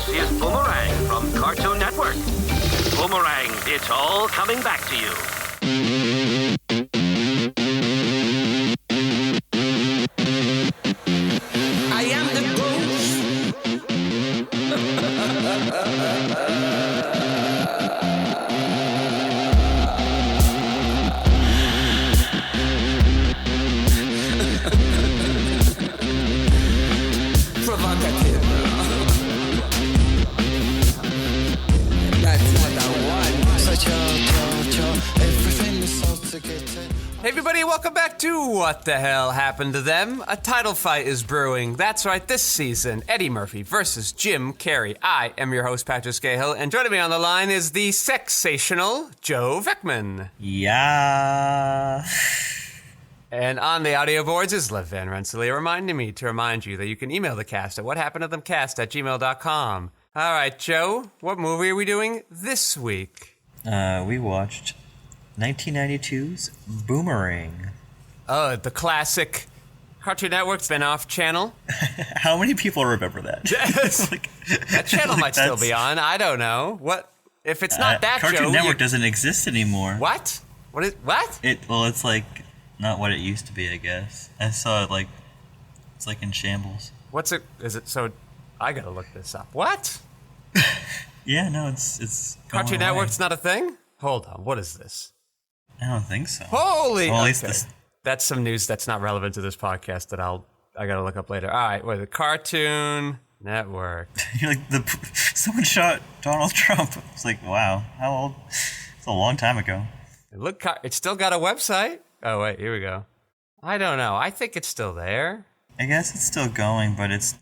This is Boomerang from Cartoon Network. Boomerang, it's all coming back to you. I am the ghost. Provocative. That's what I want. Such everything is so together. Hey everybody, welcome back to What the Hell Happened to Them? A title fight is brewing. That's right, this season, Eddie Murphy versus Jim Carrey. I am your host, Patrick Skeyhill, and joining me on the line is the sexational Joe Vekeman. Yeah. And on the audio boards is Lev Van Rensselaer reminding me to remind you that you can email the cast at whathappenedtothemcast@gmail.com. All right, Joe, what movie are we doing this week? We watched 1992's Boomerang. Oh, the classic Cartoon Network spin-off channel. How many people remember that? Yes. That channel might still be on. I don't know. What if it's not that Cartoon Joe? Network doesn't exist anymore. What? What? It's like not what it used to be, I guess. I saw it it's like in shambles. What's it? Is it so? I gotta look this up. What? Yeah, no, it's Cartoon going away. Network's not a thing? Hold on. What is this? I don't think so. Holy! Well, at least okay. this. That's some news that's not relevant to this podcast that I gotta look up later. All right, wait. The Cartoon Network. You're like someone shot Donald Trump. It's like, wow, how old? It's a long time ago. It's still got a website. Oh wait, here we go. I don't know. I think it's still there. I guess it's still going, but it's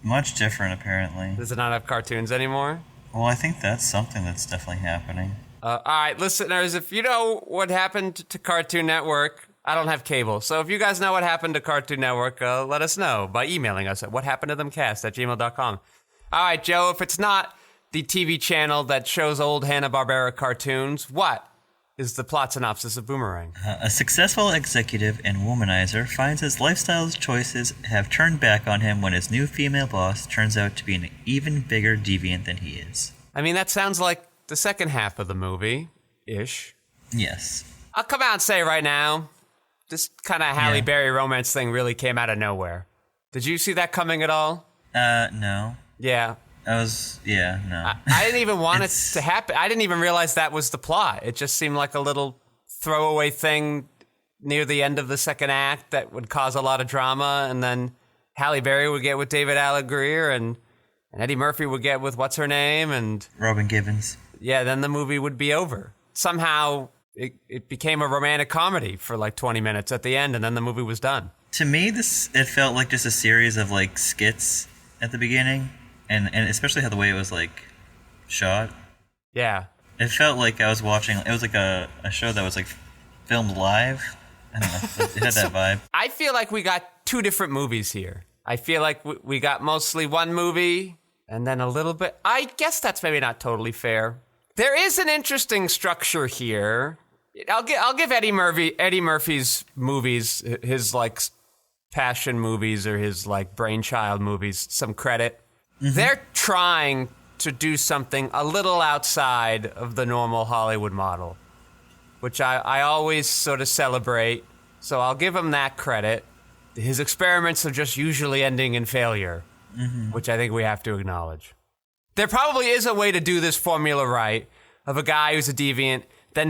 much different apparently. Does it not have cartoons anymore? Well, I think that's something that's definitely happening. All right, listeners, if you know what happened to Cartoon Network, I don't have cable. So if you guys know what happened to Cartoon Network, let us know by emailing us at whathappenedtothemcast@gmail.com. All right, Joe, if it's not the TV channel that shows old Hanna-Barbera cartoons, what is the plot synopsis of Boomerang? A successful executive and womanizer finds his lifestyle choices have turned back on him when his new female boss turns out to be an even bigger deviant than he is. I mean, that sounds like the second half of the movie-ish. Yes. I'll come out and say right now, this kind of Halle Berry romance thing really came out of nowhere. Did you see that coming at all? No. Yeah. No. I didn't even want it to happen. I didn't even realize that was the plot. It just seemed like a little throwaway thing near the end of the second act that would cause a lot of drama, and then Halle Berry would get with David Alan Grier, and Eddie Murphy would get with what's her name, and Robin Gibbons. Yeah, then the movie would be over. Somehow it became a romantic comedy for like 20 minutes at the end, and then the movie was done. To me, it felt like just a series of like skits at the beginning, and especially how the way it was like shot. Yeah. It felt like I was watching. It was like a show that was like filmed live. I don't know. It had that vibe. I feel like we got two different movies here. I feel like we got mostly one movie and then a little bit. I guess that's maybe not totally fair. There is an interesting structure here. I'll give Eddie Murphy's movies, his like passion movies or his like brainchild movies, some credit. Mm-hmm. They're trying to do something a little outside of the normal Hollywood model, which I always sort of celebrate. So I'll give him that credit. His experiments are just usually ending in failure, which I think we have to acknowledge. There probably is a way to do this formula right, of a guy who's a deviant, then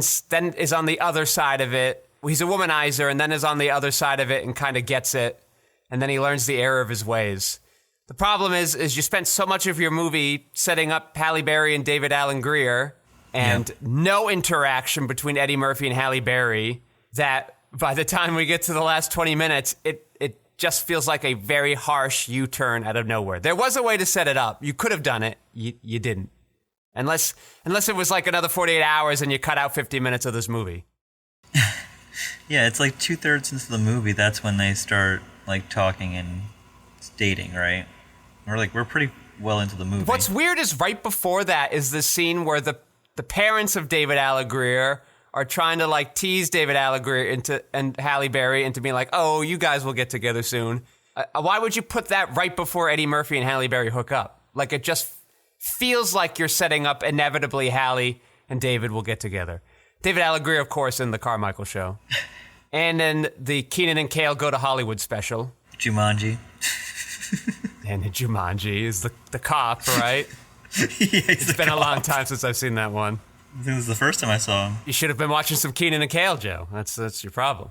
is on the other side of it. He's a womanizer, and then is on the other side of it and kind of gets it, and then he learns the error of his ways. The problem is you spent so much of your movie setting up Halle Berry and David Alan Grier, and no interaction between Eddie Murphy and Halle Berry, that by the time we get to the last 20 minutes, it just feels like a very harsh U-turn out of nowhere. There was a way to set it up. You could have done it. You didn't. Unless it was like another 48 hours and you cut out 50 minutes of this movie. Yeah, it's like 2/3 into the movie. That's when they start like talking and dating, right? We're pretty well into the movie. What's weird is right before that is the scene where the parents of David Alan Grier are trying to like tease David Alan Grier and Halle Berry into being like, oh, you guys will get together soon. Why would you put that right before Eddie Murphy and Halle Berry hook up? Like, it just feels like you're setting up inevitably Halle and David will get together. David Alan Grier, of course, in The Carmichael Show. And then the Keenan and Kel Go to Hollywood special. Jumanji. And Jumanji is the cop, right? It's been a long time since I've seen that one. I think this is the first time I saw him. You should have been watching some Keenan and Kel, Joe. That's your problem.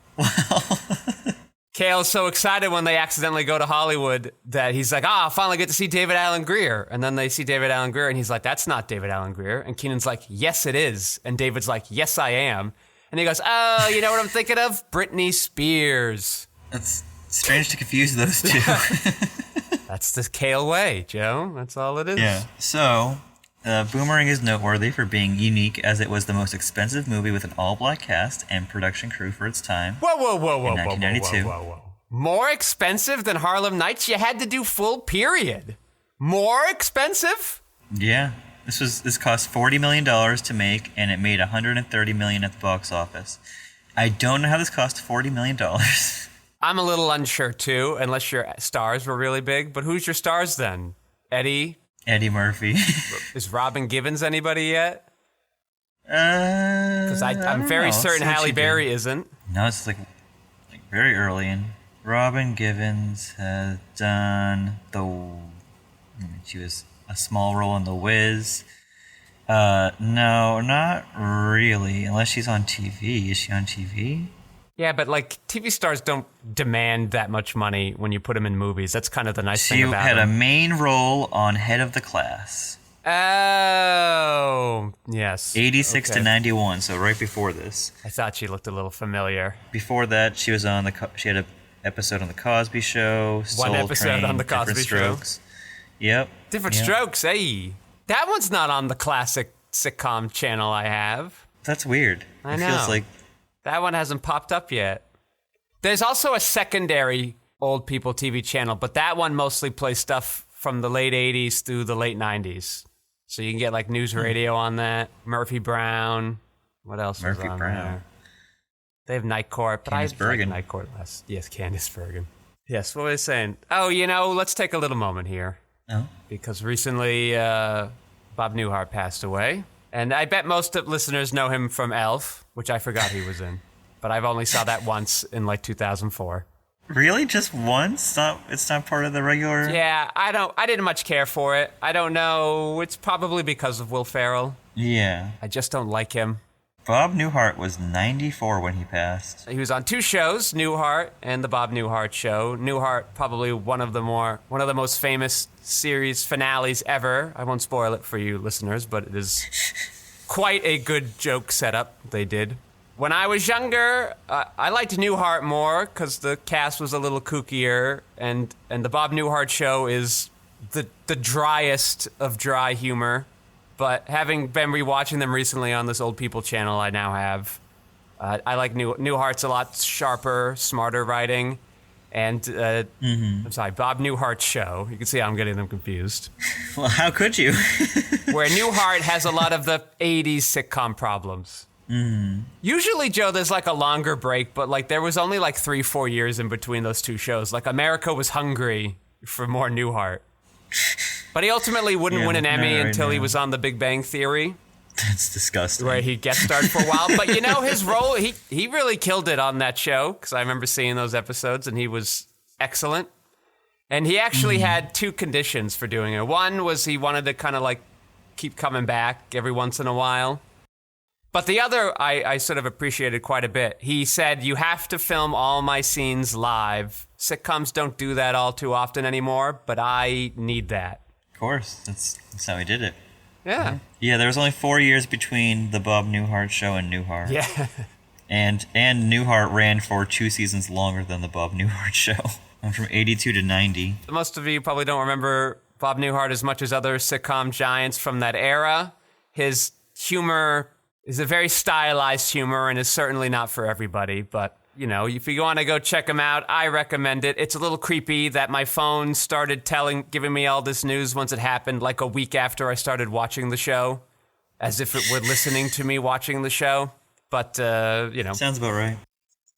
Kale's so excited when they accidentally go to Hollywood that he's like, I'll finally get to see David Alan Grier. And then they see David Alan Grier, and he's like, that's not David Alan Grier. And Keenan's like, yes, it is. And David's like, yes, I am. And he goes, oh, you know what I'm thinking of? Britney Spears. That's strange to confuse those two. That's the Kale way, Joe. That's all it is. Yeah. So, Boomerang is noteworthy for being unique as it was the most expensive movie with an all-black cast and production crew for its time. Whoa. In 1992. More expensive than Harlem Nights? You had to do full period. More expensive? Yeah. This cost $40 million to make, and it made $130 million at the box office. I don't know how this cost $40 million. I'm a little unsure, too, unless your stars were really big. But who's your stars, then? Eddie Murphy. Is Robin Gibbons anybody yet? Because I'm very certain Halle Berry isn't. No, it's like very early in. Robin Givens has done she was a small role in The Wiz. No, not really. Unless she's on TV. Is she on TV? Yeah, but like TV stars don't demand that much money when you put them in movies. That's kind of the nice thing about She had them. a main role on Head of the Class. Oh, yes. 86 to 91, so right before this. I thought she looked a little familiar. Before that, she was on she had an episode on The Cosby Show. One episode Train, on The Cosby Different Show. Strokes. Yep. Different Strokes, hey. That one's not on the classic sitcom channel I have. That's weird. I It know. feels like That one hasn't popped up yet. There's also a secondary old people TV channel, but that one mostly plays stuff from the late 80s through the late 90s. So you can get like news radio on that. Murphy Brown. What else Murphy was on Brown. there? They have Night Court, but Candice I Bergen. like Night Court less. Yes, Candice Bergen. Yes, what was I saying? Oh, let's take a little moment here. Oh. Because recently Bob Newhart passed away. And I bet most of listeners know him from Elf, which I forgot he was in. But I've only saw that once in like 2004. Really? Just once? It's not part of the regular. Yeah, I didn't much care for it. I don't know. It's probably because of Will Ferrell. Yeah. I just don't like him. Bob Newhart was 94 when he passed. He was on two shows, Newhart and the Bob Newhart Show. Newhart, probably one of the most famous series finales ever. I won't spoil it for you listeners, but it is quite a good joke setup they did. When I was younger, I liked Newhart more because the cast was a little kookier, and the Bob Newhart Show is the driest of dry humor. But having been rewatching them recently on this old people channel, I now have. I like Newhart's a lot sharper, smarter writing, and I'm sorry, Bob Newhart's Show. You can see how I'm getting them confused. Well, how could you? Where Newhart has a lot of the 80s sitcom problems. Usually, Joe, there's like a longer break, but like there was only like 3-4 years in between those two shows. Like America was hungry for more Newhart. But he ultimately wouldn't win an Emmy until he was on The Big Bang Theory. That's disgusting. Where he guest starred for a while. But his role, he really killed it on that show, because I remember seeing those episodes, and he was excellent. And he actually had two conditions for doing it. One was he wanted to kind of like keep coming back every once in a while. But the other, I sort of appreciated quite a bit. He said, you have to film all my scenes live. Sitcoms don't do that all too often anymore, but I need that. Of course. That's how he did it. Yeah. Yeah, there was only 4 years between the Bob Newhart Show and Newhart. Yeah. And Newhart ran for 2 seasons longer than the Bob Newhart Show. From 82 to 90. Most of you probably don't remember Bob Newhart as much as other sitcom giants from that era. His humor is a very stylized humor and is certainly not for everybody. But, if you want to go check him out, I recommend it. It's a little creepy that my phone started giving me all this news once it happened, like a week after I started watching the show, as if it were listening to me watching the show. But, Sounds about right.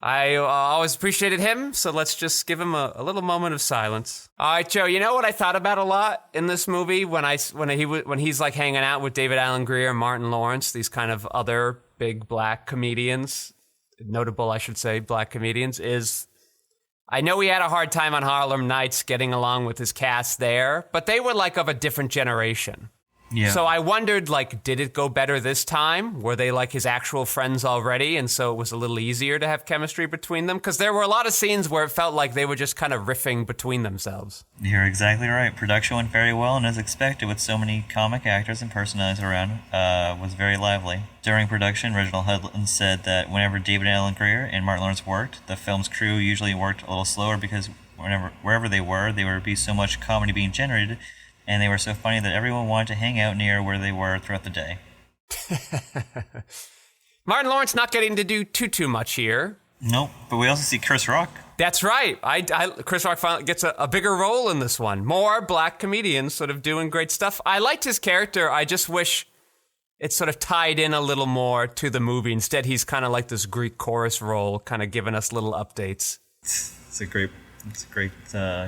I always appreciated him, so let's just give him a little moment of silence. All right, Joe, you know what I thought about a lot in this movie when he's like hanging out with David Allen Greer and Martin Lawrence, these kind of other big black comedians, notable, I should say, black comedians, is I know he had a hard time on Harlem Nights getting along with his cast there, but they were like of a different generation. Yeah. So I wondered, like, did it go better this time? Were they like his actual friends already? And so it was a little easier to have chemistry between them? Because there were a lot of scenes where it felt like they were just kind of riffing between themselves. You're exactly right. Production went very well, and as expected, with so many comic actors and personalities around, was very lively. During production, Reginald Hudlin said that whenever David Allen Greer and Martin Lawrence worked, the film's crew usually worked a little slower because wherever they were, there would be so much comedy being generated, and they were so funny that everyone wanted to hang out near where they were throughout the day. Martin Lawrence not getting to do too much here. Nope, but we also see Chris Rock. That's right. Chris Rock finally gets a bigger role in this one. More black comedians sort of doing great stuff. I liked his character. I just wish it sort of tied in a little more to the movie. Instead, he's kind of like this Greek chorus role, kind of giving us little updates. It's a great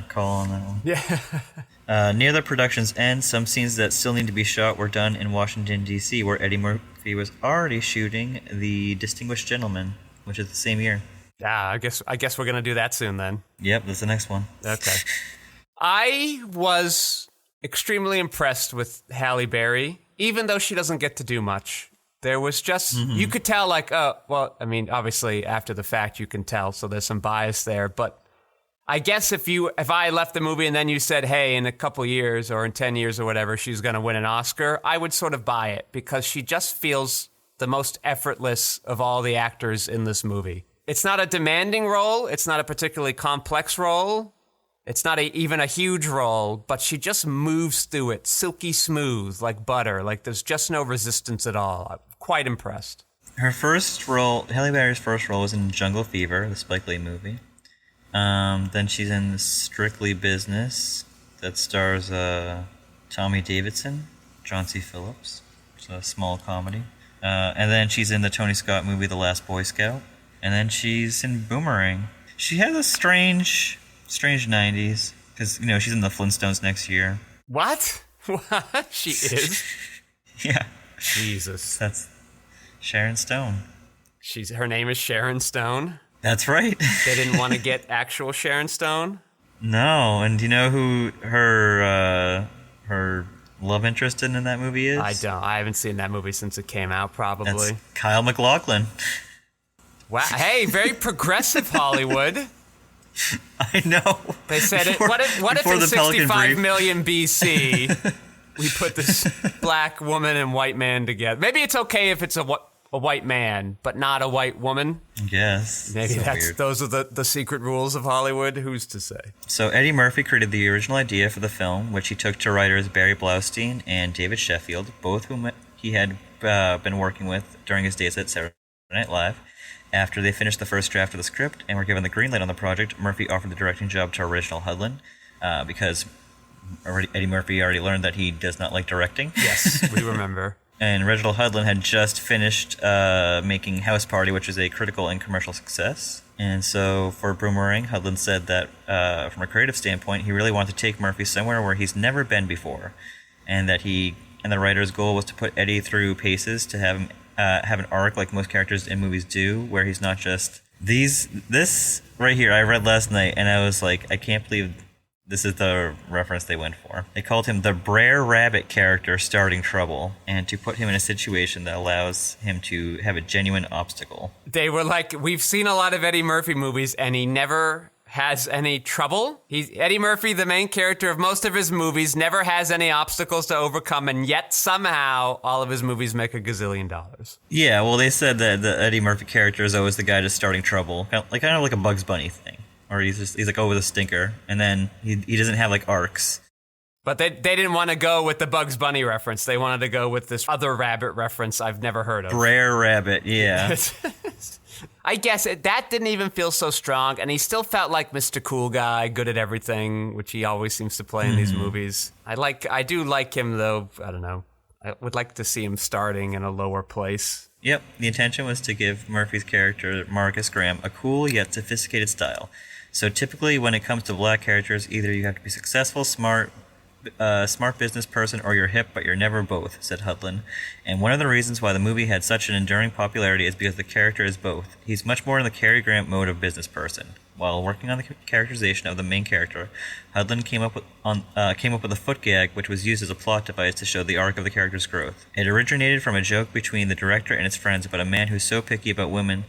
call on that one. Yeah. Near the production's end, some scenes that still need to be shot were done in Washington, D.C., where Eddie Murphy was already shooting The Distinguished Gentleman, which is the same year. Yeah, I guess we're going to do that soon then. Yep, that's the next one. Okay. I was extremely impressed with Halle Berry, even though she doesn't get to do much. There was just, you could tell like, obviously after the fact you can tell, so there's some bias there, but I guess if I left the movie and then you said, hey, in a couple years or in 10 years or whatever, she's going to win an Oscar, I would sort of buy it because she just feels the most effortless of all the actors in this movie. It's not a demanding role. It's not a particularly complex role. It's not even a huge role, but she just moves through it, silky smooth, like butter. Like there's just no resistance at all. I'm quite impressed. Her first role, Halle Berry's first role was in Jungle Fever, the Spike Lee movie. Then she's in Strictly Business that stars Tommy Davidson, John C. Phillips. It's a small comedy. And then she's in the Tony Scott movie The Last Boy Scout. And then she's in Boomerang. She has a strange 90s because, she's in the Flintstones next year. What? What? She is? Yeah. Jesus. That's Sharon Stone. Her name is Sharon Stone? That's right. They didn't want to get actual Sharon Stone? No, and do you know who her love interest in that movie is? I don't. I haven't seen that movie since it came out, probably. That's Kyle MacLachlan. Wow. Hey, very progressive Hollywood. I know. They said it. What if in 65 million BC we put this black woman and white man together? Maybe it's okay if it's a white man, but not a white woman. Yes. Maybe those are the secret rules of Hollywood. Who's to say? So Eddie Murphy created the original idea for the film, which he took to writers Barry Blaustein and David Sheffield, both whom he had been working with during his days at Saturday Night Live. After they finished the first draft of the script and were given the green light on the project, Murphy offered the directing job to Reginald Hudlin because Eddie Murphy already learned that he does not like directing. Yes, we remember. And Reginald Hudlin had just finished making House Party, which is a critical and commercial success. And so for Boomerang, Hudlin said that from a creative standpoint, he really wanted to take Murphy somewhere where he's never been before, and that the writer's goal was to put Eddie through paces to have him have an arc like most characters in movies do, where he's not just this right here. I read last night and I was like, I can't believe this is the reference they went for. They called him the Brer Rabbit character starting trouble, and to put him in a situation that allows him to have a genuine obstacle. They were like, we've seen a lot of Eddie Murphy movies and he never has any trouble. Eddie Murphy, the main character of most of his movies, never has any obstacles to overcome, and yet somehow all of his movies make $1 gazillion. Yeah, well, they said that the Eddie Murphy character is always the guy just starting trouble, kind of like a Bugs Bunny thing, or he's like over the stinker, and then he doesn't have like arcs. But they didn't want to go with the Bugs Bunny reference. They wanted to go with this other rabbit reference I've never heard of. Brer Rabbit, yeah. I guess that didn't even feel so strong, and he still felt like Mr. Cool Guy, good at everything, which he always seems to play in these movies. I do like him, though. I don't know. I would like to see him starting in a lower place. Yep, the intention was to give Murphy's character, Marcus Graham, a cool yet sophisticated style. So typically when it comes to black characters, either you have to be successful, smart business person, or you're hip, but you're never both, said Hudlin. And one of the reasons why the movie had such an enduring popularity is because the character is both. He's much more in the Cary Grant mode of business person. While working on the characterization of the main character, Hudlin came up with a foot gag which was used as a plot device to show the arc of the character's growth. It originated from a joke between the director and his friends about a man who's so picky about women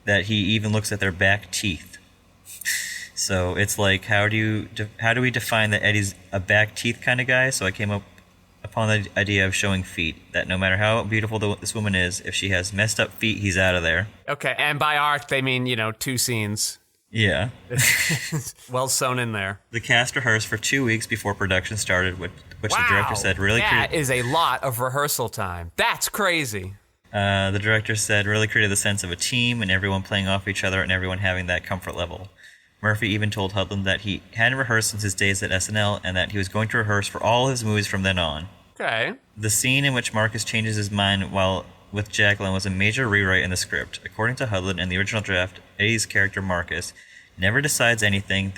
that he even looks at their back teeth. So it's like, how do we define that Eddie's a back teeth kind of guy? So I came up upon the idea of showing feet, that no matter how beautiful this woman is, if she has messed up feet, he's out of there. Okay, and by arc, they mean, 2 scenes. Yeah. Well sewn in there. The cast rehearsed for 2 weeks before production started, which wow, the director said really that is a lot of rehearsal time. That's crazy. The director said really created the sense of a team and everyone playing off each other and everyone having that comfort level. Murphy even told Hudlin that he hadn't rehearsed since his days at SNL and that he was going to rehearse for all his movies from then on. Okay. The scene in which Marcus changes his mind while with Jacqueline was a major rewrite in the script. According to Hudlin, in the original draft, Eddie's character Marcus never decides anything.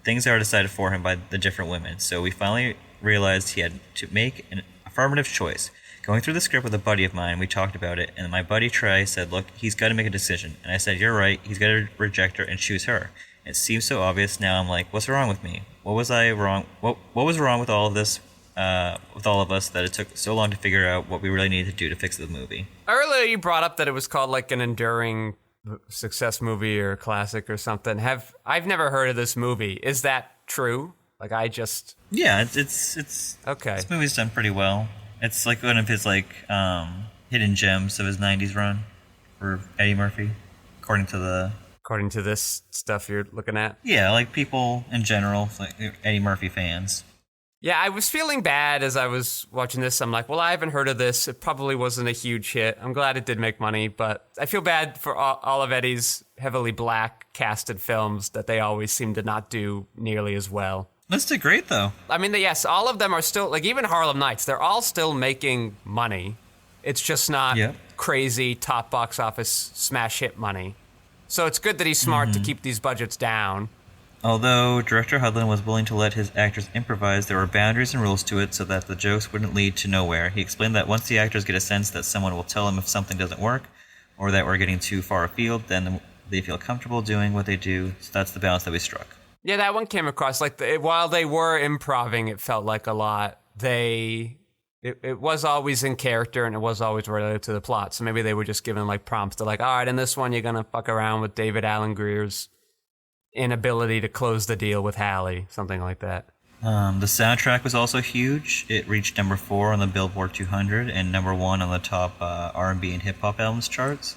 Things are decided for him by the different women. So we finally realized he had to make an affirmative choice. Going through the script with a buddy of mine, we talked about it, and my buddy Trey said, look, he's got to make a decision. And I said, you're right, he's got to reject her and choose her. It seems so obvious now. I'm like, what's wrong with me? What was I wrong? What was wrong with all of this, with all of us, that it took so long to figure out what we really needed to do to fix the movie? Earlier, you brought up that it was called like an enduring success movie or classic or something. I've never heard of this movie. Is that true? Like Yeah, it's okay. This movie's done pretty well. It's like one of his hidden gems of his '90s run for Eddie Murphy, according to this stuff you're looking at? Yeah, like people in general, like Eddie Murphy fans. Yeah, I was feeling bad as I was watching this. I'm like, well, I haven't heard of this. It probably wasn't a huge hit. I'm glad it did make money, but I feel bad for all of Eddie's heavily black casted films that they always seem to not do nearly as well. This did great, though. I mean, yes, all of them are still, like even Harlem Nights, they're all still making money. It's just not crazy top box office smash hit money. So it's good that he's smart to keep these budgets down. Although director Hudlin was willing to let his actors improvise, there were boundaries and rules to it so that the jokes wouldn't lead to nowhere. He explained that once the actors get a sense that someone will tell them if something doesn't work or that we're getting too far afield, then they feel comfortable doing what they do. So that's the balance that we struck. Yeah, that one came across like while they were improving, it felt like a lot. It was always in character and it was always related to the plot. So maybe they were just given like prompts to like, all right, in this one, you're going to fuck around with David Alan Grier's inability to close the deal with Halle, something like that. The soundtrack was also huge. It reached number 4 on the Billboard 200 and number 1 on the top R&B and hip hop albums charts.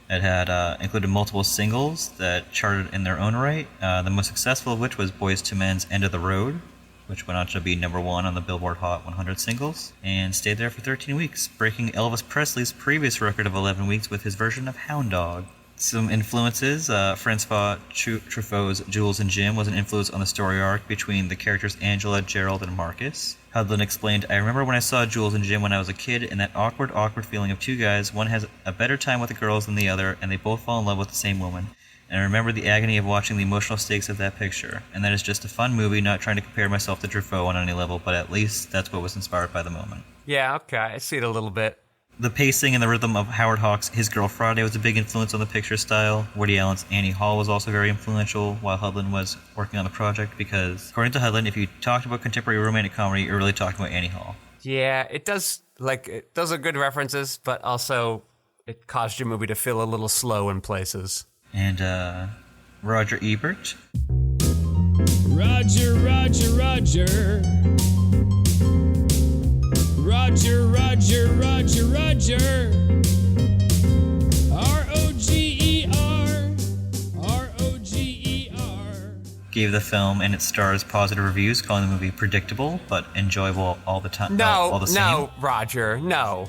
It had included multiple singles that charted in their own right, the most successful of which was Boyz II Men's End of the Road, which went on to be number 1 on the Billboard Hot 100 singles, and stayed there for 13 weeks, breaking Elvis Presley's previous record of 11 weeks with his version of Hound Dog. Some influences, Francois Truffaut's Jules and Jim was an influence on the story arc between the characters Angela, Gerald, and Marcus. Hudlin explained, I remember when I saw Jules and Jim when I was a kid, and that awkward feeling of two guys, one has a better time with the girls than the other, and they both fall in love with the same woman. And I remember the agony of watching the emotional stakes of that picture. And that is just a fun movie, not trying to compare myself to Truffaut on any level, but at least that's what was inspired by the moment. Yeah, okay, I see it a little bit. The pacing and the rhythm of Howard Hawks' His Girl Friday was a big influence on the picture style. Woody Allen's Annie Hall was also very influential while Hudlin was working on the project because, according to Hudlin, if you talked about contemporary romantic comedy, you're really talking about Annie Hall. Yeah, those are good references, but also it caused your movie to feel a little slow in places. And Roger Ebert. Roger, Roger, Roger. Roger, Roger, Roger, Roger. R-O-G-E-R. R-O-G-E-R. Gave the film and its stars positive reviews, calling the movie predictable but enjoyable all the time. No, Roger, no.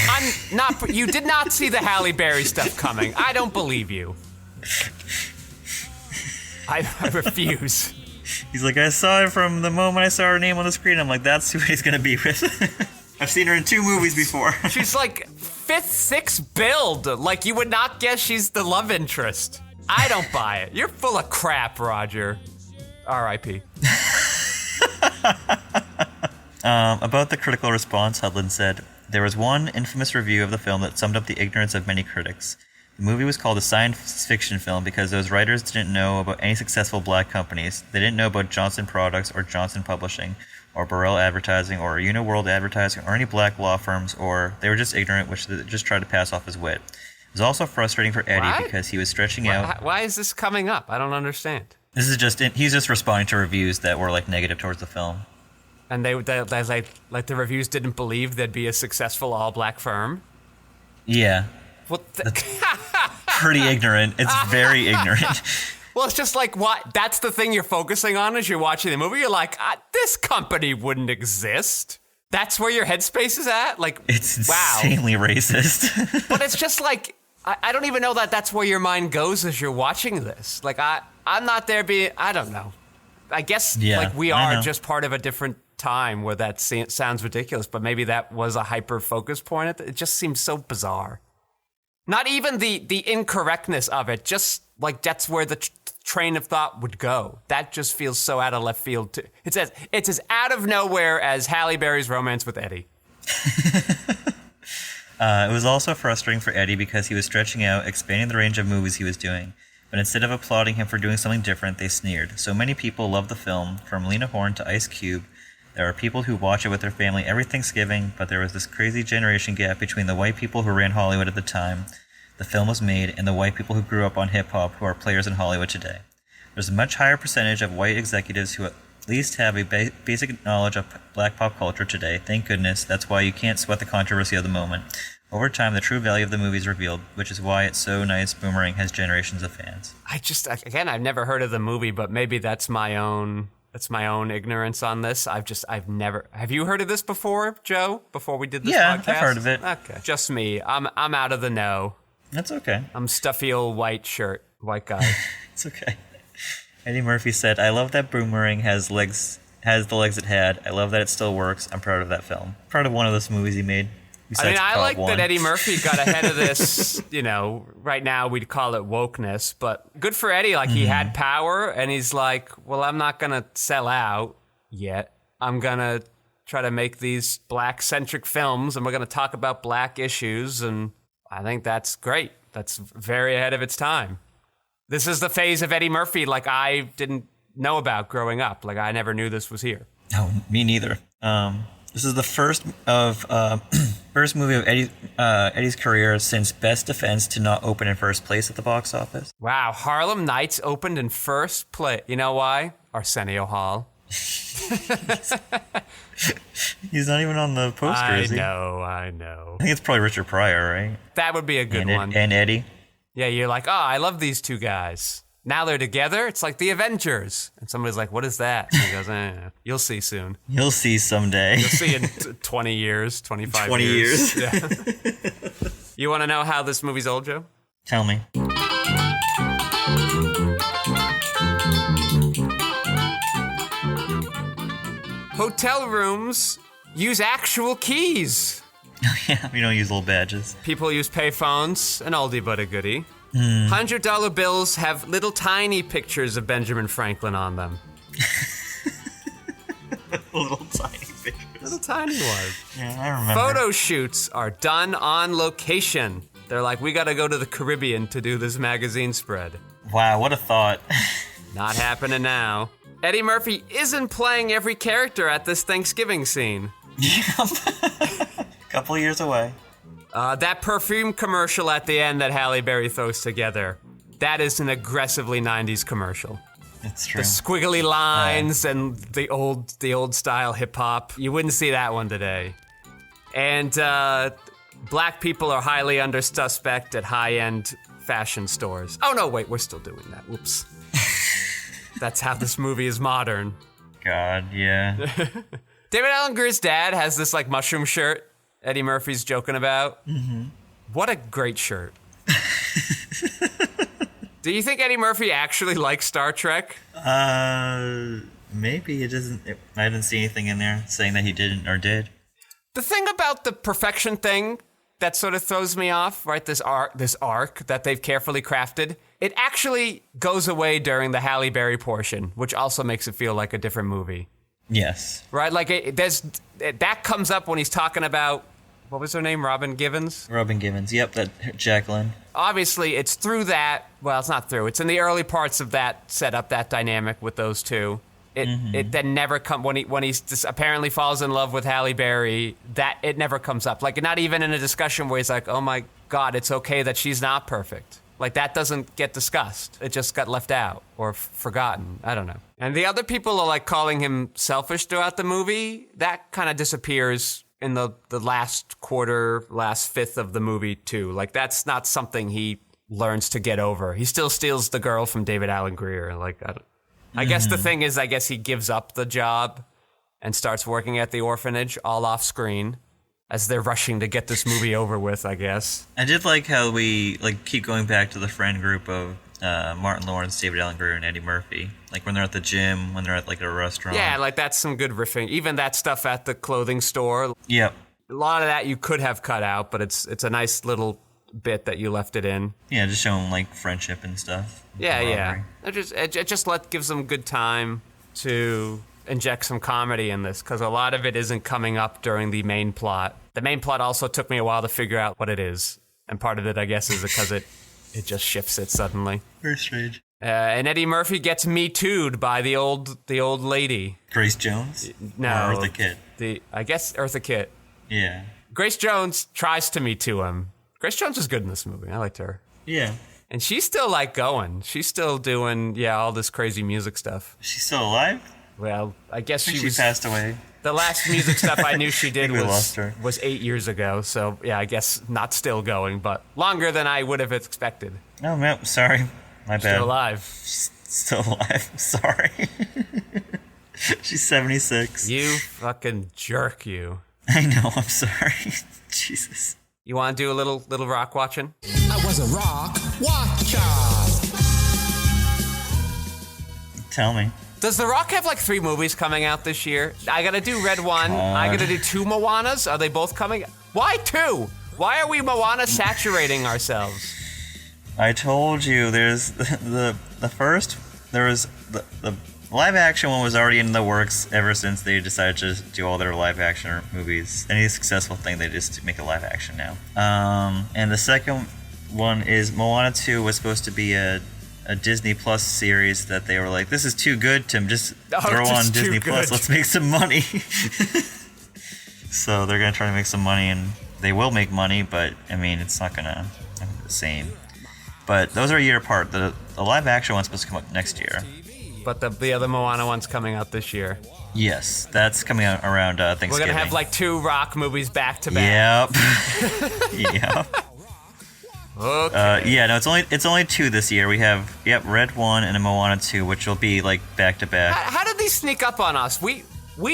I'm not. You did not see the Halle Berry stuff coming. I don't believe you. I refuse. He's like, I saw it from the moment I saw her name on the screen. I'm like, that's who he's gonna be with. I've seen her in 2 movies before. She's like fifth, sixth build. Like, you would not guess she's the love interest. I don't buy it. You're full of crap, Roger. R.I.P. About the critical response, Hudlin said, there was one infamous review of the film that summed up the ignorance of many critics. The movie was called a science fiction film because those writers didn't know about any successful black companies. They didn't know about Johnson Products or Johnson Publishing or Burrell Advertising or Uniworld Advertising or any black law firms, or they were just ignorant, which they just tried to pass off as wit. It was also frustrating for Eddie because he was stretching out. Why is this coming up? I don't understand. This is just, he's just responding to reviews that were like negative towards the film. And they like the reviews didn't believe there'd be a successful all-black firm? Yeah. What? Pretty ignorant. It's very ignorant. Well, it's just like, what? That's the thing you're focusing on as you're watching the movie? You're like, this company wouldn't exist. That's where your headspace is at? Like, it's wow. insanely racist. But it's just like, I don't even know that that's where your mind goes as you're watching this. Like, I'm not there being, I don't know. I guess, like, we are just part of a different time where that sounds ridiculous, but maybe that was a hyper-focus point. It just seems so bizarre. Not even the incorrectness of it, just like that's where the train of thought would go. That just feels so out of left field. It's as out of nowhere as Halle Berry's romance with Eddie. It was also frustrating for Eddie because he was stretching out, expanding the range of movies he was doing. But instead of applauding him for doing something different, they sneered. So many people love the film, from Lena Horne to Ice Cube. There are people who watch it with their family every Thanksgiving, but there was this crazy generation gap between the white people who ran Hollywood at the time the film was made and the white people who grew up on hip-hop who are players in Hollywood today. There's a much higher percentage of white executives who at least have a basic knowledge of black pop culture today. Thank goodness. That's why you can't sweat the controversy of the moment. Over time, the true value of the movie is revealed, which is why it's so nice Boomerang has generations of fans. I've never heard of the movie, but maybe that's my own ignorance on this. I've never. Have you heard of this before, Joe? Before we did this podcast? Yeah, I've heard of it. Okay, just me. I'm out of the know. That's okay. I'm stuffy old white guy. It's okay. Eddie Murphy said, "I love that Boomerang has the legs it had. I love that it still works. I'm proud of that film. Proud of one of those movies he made." I like that Eddie Murphy got ahead of this. Right now we'd call it wokeness, but good for Eddie. Like, he had power, and he's like, well, I'm not going to sell out yet. I'm going to try to make these black-centric films, and we're going to talk about black issues, and I think that's great. That's very ahead of its time. This is the phase of Eddie Murphy like I didn't know about growing up. Like, I never knew this was here. No, me neither. This is the first movie of Eddie's career since Best Defense to not open in first place at the box office. Wow, Harlem Nights opened in first place. You know why? Arsenio Hall. He's not even on the poster, is he? I know. I think it's probably Richard Pryor, right? That would be a good one. And Eddie. Yeah, you're like, I love these two guys. Now they're together. It's like the Avengers. And somebody's like, what is that? And he goes, you'll see soon. You'll see someday. You'll see in 20 years, 25 20 years. Yeah. You want to know how this movie's old, Joe? Tell me. Hotel rooms use actual keys. Yeah, we don't use little badges. People use payphones, an oldie but a goodie. $100 bills have little tiny pictures of Benjamin Franklin on them. Little tiny pictures. Little tiny ones. Yeah, I remember. Photo shoots are done on location. They're like, we gotta go to the Caribbean to do this magazine spread. Wow, what a thought. Not happening now. Eddie Murphy isn't playing every character at this Thanksgiving scene. Couple of years away. That perfume commercial at the end that Halle Berry throws together, that is an aggressively 90s commercial. It's true. The squiggly lines and the old style hip hop. You wouldn't see that one today. And black people are highly under suspect at high-end fashion stores. Oh no, wait, we're still doing that. Whoops. That's how this movie is modern. God, yeah. David Alan Grier's dad has this like mushroom shirt Eddie Murphy's joking about. Mm-hmm. What a great shirt. Do you think Eddie Murphy actually likes Star Trek? Maybe it doesn't. I didn't see anything in there saying that he didn't or did. The thing about the perfection thing that sort of throws me off, right? This arc that they've carefully crafted. It actually goes away during the Halle Berry portion, which also makes it feel like a different movie. Yes. Right? Like, that comes up when he's talking about, what was her name? Robin Givens? Robin Givens. Yep, that Jacqueline. Obviously, it's through that. Well, it's not through. It's in the early parts of that set up that dynamic with those two. It then never comes when he just apparently falls in love with Halle Berry. That it never comes up. Like, not even in a discussion where he's like, "Oh my God, it's okay that she's not perfect." Like, that doesn't get discussed. It just got left out or forgotten. I don't know. And the other people are like calling him selfish throughout the movie. That kind of disappears in the last quarter, last fifth of the movie too. Like, that's not something he learns to get over. He still steals the girl from David Allen Greer. Like, I guess the thing is, he gives up the job and starts working at the orphanage all off screen as they're rushing to get this movie over with, I guess. I did like how we keep going back to the friend group of Martin Lawrence, David Allen Greer, and Eddie Murphy. Like when they're at the gym, when they're at a restaurant. Yeah, like that's some good riffing. Even that stuff at the clothing store. Yep. A lot of that you could have cut out, but it's a nice little bit that you left it in. Yeah, just showing friendship and stuff. Yeah. It just gives them good time to inject some comedy in this, because a lot of it isn't coming up during the main plot. The main plot also took me a while to figure out what it is, and part of it, I guess, is because it just shifts it suddenly. Very strange. And Eddie Murphy gets Me Too'd by the old lady. Grace Jones? No, or Eartha Kitt. I guess Eartha Kitt. Yeah. Grace Jones tries to Me Too him. Grace Jones is good in this movie. I liked her. Yeah. And she's still going. She's still doing all this crazy music stuff. She's still alive? Well, I guess she passed away. The last music stuff I knew she did was 8 years ago. So yeah, I guess not still going, but longer than I would have expected. Oh no, sorry, my bad. Still alive. Still alive. Sorry. She's 76. You fucking jerk, you. I know. I'm sorry. Jesus. You want to do a little rock watching? I was a rock watcher. Tell me. Does The Rock have 3 movies coming out this year? I gotta do Red 1. I gotta do 2 Moanas. Are they both coming? Why 2? Why are we Moana saturating ourselves? I told you there's the first, there was the live action one was already in the works ever since they decided to do all their live action movies. Any successful thing, they just make a live action now. And the second one is Moana 2 was supposed to be a Disney Plus series that they were like, this is too good to just throw on Disney Plus. Let's make some money. So they're going to try to make some money, and they will make money, but I mean, it's not going to be the same. But those are a year apart. The live action one's supposed to come out next year. But the other Moana one's coming out this year. Yes, that's coming out around Thanksgiving. We're going to have 2 Rock movies back to back. Yep. Yep. Okay. No, it's only 2 this year. We have Red 1 and a Moana 2, which will be back to back. How did these sneak up on us? We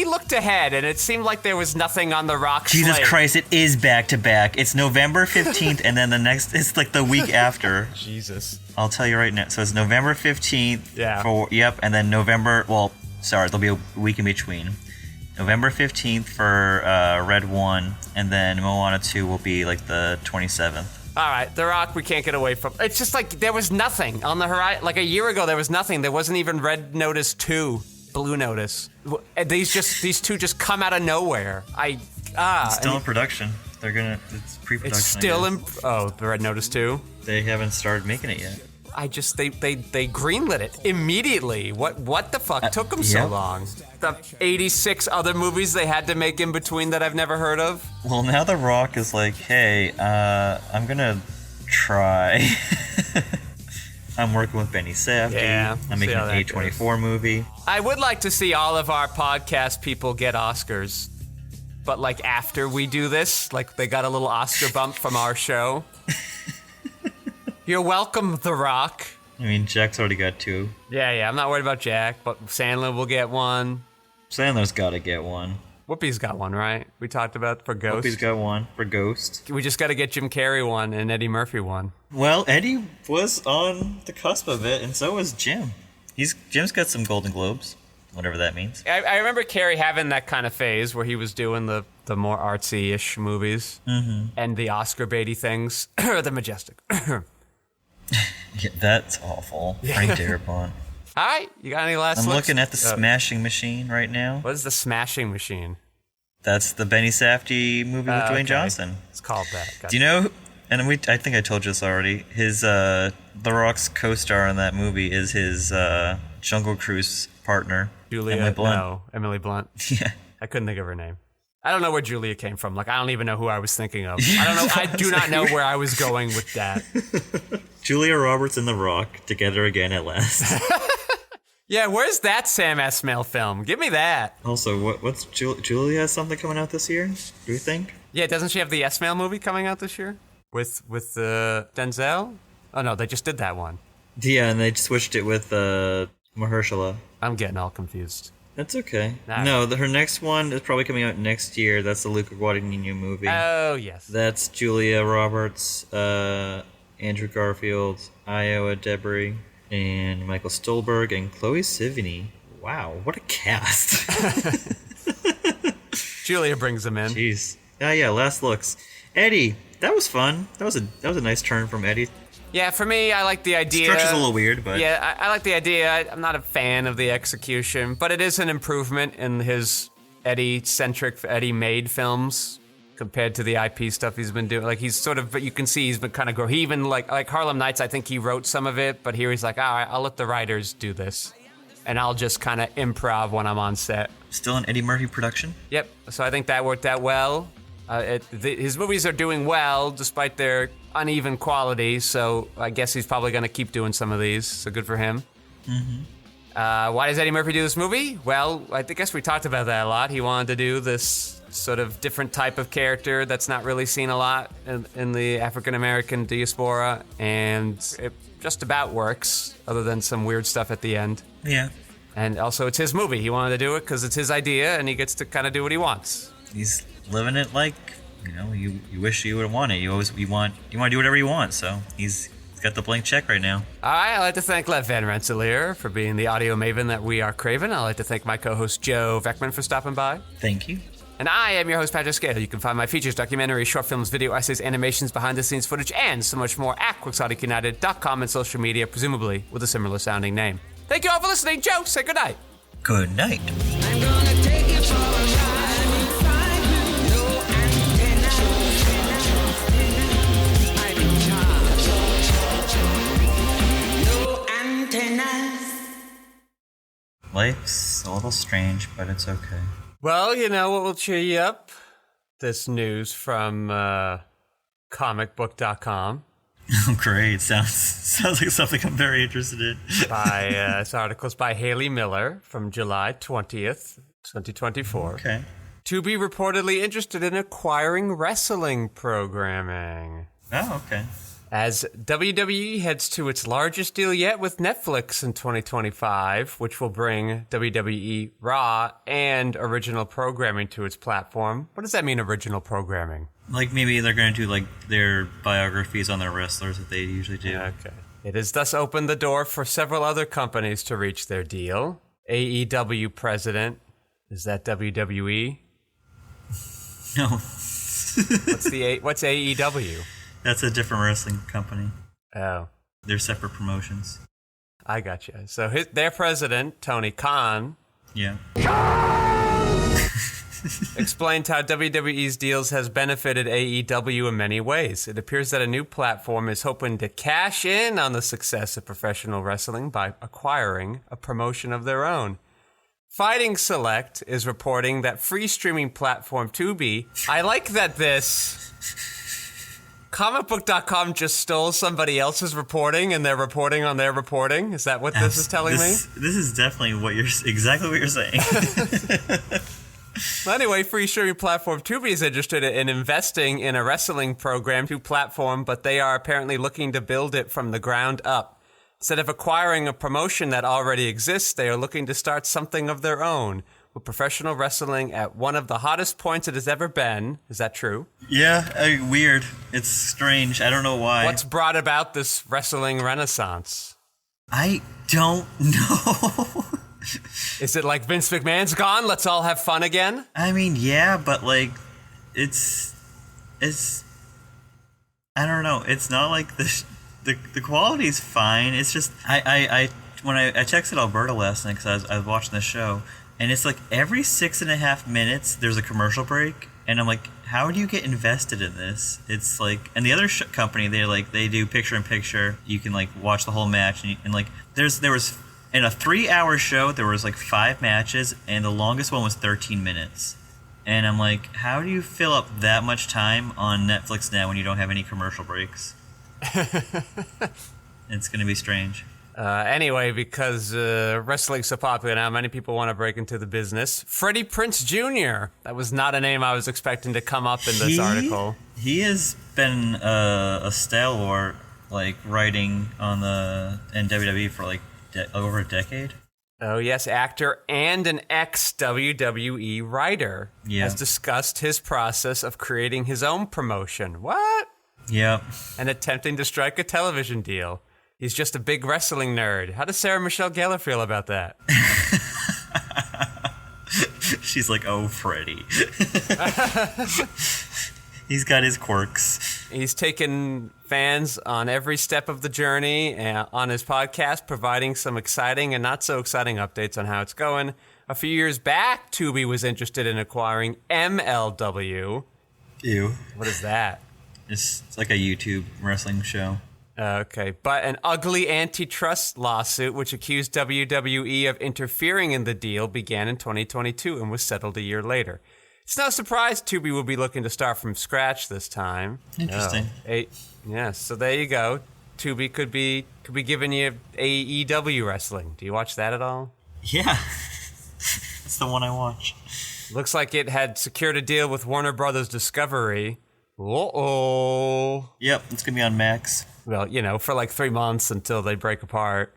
looked ahead and it seemed like there was nothing on the Rock Jesus slate. Christ, it is back to back. It's November 15th and then the next it's the week after. Jesus. I'll tell you right now. So it's November 15th. Yeah. And then there'll be a week in between. November 15th for Red 1, and then Moana 2 will be the 27th. All right, The Rock, we can't get away from. It's just there was nothing on the horizon. A year ago, there was nothing. There wasn't even Red Notice 2, Blue Notice. These two just come out of nowhere. It's still in production. It's pre-production. It's still the Red Notice 2? They haven't started making it yet. They greenlit it immediately. What the fuck took them so long? The 86 other movies they had to make in between that I've never heard of? Well, now The Rock is hey, I'm gonna try. I'm working with Benny Safdie. Yeah, I'm making an A24 movie. I would like to see all of our podcast people get Oscars. But after we do this, they got a little Oscar bump from our show. You're welcome, The Rock. I mean, Jack's already got 2. Yeah, I'm not worried about Jack, but Sandler will get one. Sandler's gotta get one. Whoopi's got one, right? We talked about for Ghost. Whoopi's got one for Ghost. We just got to get Jim Carrey one and Eddie Murphy one. Well, Eddie was on the cusp of it, and so was Jim. Jim's got some Golden Globes. whatever that means. I remember Carrey having that kind of phase where he was doing the more artsy-ish movies and the Oscar baity things, or the majestic. Yeah, that's awful. Frank Darabont. All right, you got any last I'm looks? looking at the Smashing Machine right now. What is the Smashing Machine? That's the Benny Safdie movie with Dwayne Johnson. It's called that. Gotcha. Do you know? And I think I told you this already. His The Rock's co-star in that movie is his Jungle Cruise partner, Emily Blunt. No, Emily Blunt. Yeah. I couldn't think of her name. I don't know where Julia came from. Like, I don't even know who I was thinking of. I don't know. I do not know where I was going with that. Julia Roberts and The Rock together again at last. Yeah, where's that Sam Esmail film? Give me that. Also, what's Julia has something coming out this year? Do we think? Yeah, doesn't she have the Esmail movie coming out this year with Denzel? Oh no, they just did that one. Yeah, and they switched it with Mahershala. I'm getting all confused. That's okay. Nah. No, her next one is probably coming out next year. That's the Luca Guadagnino movie. Oh yes. That's Julia Roberts, Andrew Garfield, Iowa Debris, and Michael Stolberg, and Chloe Sevigny. Wow, what a cast! Julia brings them in. Jeez. Yeah. Last looks. Eddie, that was fun. That was a nice turn from Eddie. Yeah, for me, I like the idea. Structure's a little weird, but yeah, I like the idea. I'm not a fan of the execution, but it is an improvement in his Eddie-centric, Eddie-made films compared to the IP stuff he's been doing. Like, he's sort of, but you can see he's been kind of growing. He even, like Harlem Nights, I think he wrote some of it, but here he's like, all right, I'll let the writers do this, and I'll just kind of improv when I'm on set. still an Eddie Murphy production. Yep, so I think that worked out well. His movies are doing well despite their uneven quality, so I guess he's probably going to keep doing some of these, so good for him. Why does Eddie Murphy do this movie? Well, I guess we talked about that a lot. He wanted to do this sort of different type of character that's not really seen a lot in the African-American diaspora, and it just about works, other than some weird stuff at the end. Yeah. And also, it's his movie. He wanted to do it because it's his idea, and he gets to kind of do what he wants. He's living it like, you wish you would want it. You want to do whatever you want. So he's got the blank check right now. All right, I'd like to thank Lev Van Rensselaer for being the audio maven that we are craven. I'd like to thank my co-host Joe Vekeman for stopping by. Thank you. And I am your host, Patrick Scale. You can find my features, documentaries, short films, video essays, animations, behind-the-scenes footage, and so much more at QuixoticUnited.com and social media, presumably with a similar-sounding name. Thank you all for listening. Joe, say goodnight. Good night. I'm gonna take you for a ride. No antenna. I'm in charge. No antennas. Life's a little strange, but it's okay. Well, you know what will cheer you up? This news from comicbook.com. Oh, great. Sounds like something I'm very interested in. This article's by Haley Miller from July 20th, 2024. Okay. To be reportedly interested in acquiring wrestling programming. Oh, okay. As WWE heads to its largest deal yet with Netflix in 2025, which will bring WWE Raw and original programming to its platform. What does that mean, original programming? Like maybe they're going to do like their biographies on their wrestlers that they usually do. Okay. It has thus opened the door for several other companies to reach their deal. AEW president, is that WWE? No. What's AEW? That's a different wrestling company. Oh. They're separate promotions. I gotcha. So their president, Tony Khan, Yeah. explained how WWE's deals has benefited AEW in many ways. It appears that a new platform is hoping to cash in on the success of professional wrestling by acquiring a promotion of their own. Fighting Select is reporting that free streaming platform Tubi. I like that this comicbook.com just stole somebody else's reporting and they're reporting on their reporting. Is that what this is telling me? This is definitely exactly what you're saying. Well, anyway, free streaming platform Tubi is interested in investing in a wrestling program to platform, but they are apparently looking to build it from the ground up. Instead of acquiring a promotion that already exists, they are looking to start something of their own, with professional wrestling at one of the hottest points it has ever been. Is that true? Yeah, weird. It's strange. I don't know why. What's brought about this wrestling renaissance? I don't know. Is it like Vince McMahon's gone? Let's all have fun again? I mean, yeah, but like, it's, I don't know. It's not like the quality's fine. It's just, when I texted Alberta last night because I was watching the show, and it's like every 6.5 minutes there's a commercial break, and I'm like, how do you get invested in this? It's like, and the other company, they do picture in picture. You can like watch the whole match, and like there was in a 3-hour show there was like 5 matches, and the longest one was 13 minutes. And I'm like, how do you fill up that much time on Netflix now when you don't have any commercial breaks? It's gonna be strange. Anyway, because wrestling's so popular now, many people want to break into the business. Freddie Prinze Jr. That was not a name I was expecting to come up in this article. He has been a stalwart, like writing in WWE for like over a decade. Oh yes, actor and an ex-WWE writer has discussed his process of creating his own promotion. What? Yep. And attempting to strike a television deal. He's just a big wrestling nerd. How does Sarah Michelle Gellar feel about that? She's like, oh, Freddie. He's got his quirks. He's taken fans on every step of the journey on his podcast, providing some exciting and not so exciting updates on how it's going. A few years back, Tubi was interested in acquiring MLW. Ew. What is that? It's like a YouTube wrestling show. Okay, but an ugly antitrust lawsuit which accused WWE of interfering in the deal began in 2022 and was settled a year later. It's no surprise Tubi will be looking to start from scratch this time. Interesting. Yes, so there you go. Tubi could be giving you AEW wrestling. Do you watch that at all? Yeah, that's the one I watch. Looks like it had secured a deal with Warner Brothers Discovery. Uh-oh. Yep, it's gonna be on Max. Well, for like 3 months until they break apart.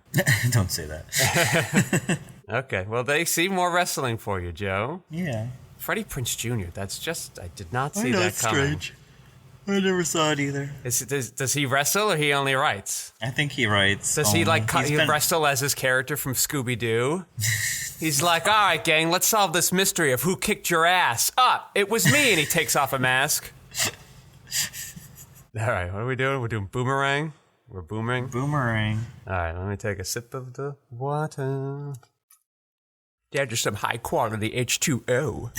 Don't say that. Okay, well, they see more wrestling for you, Joe. Yeah. Freddie Prinze Jr., that's just, I did not see I know, that it's coming. strange. I never saw it either. Does he wrestle or he only writes? I think he writes. Does he wrestle as his character from Scooby-Doo? He's like, all right, gang, let's solve this mystery of who kicked your ass. It was me, and he takes off a mask. All right, what are we doing? We're doing Boomerang? We're booming? Boomerang. All right, let me take a sip of the water. Yeah, just some high-quality H2O.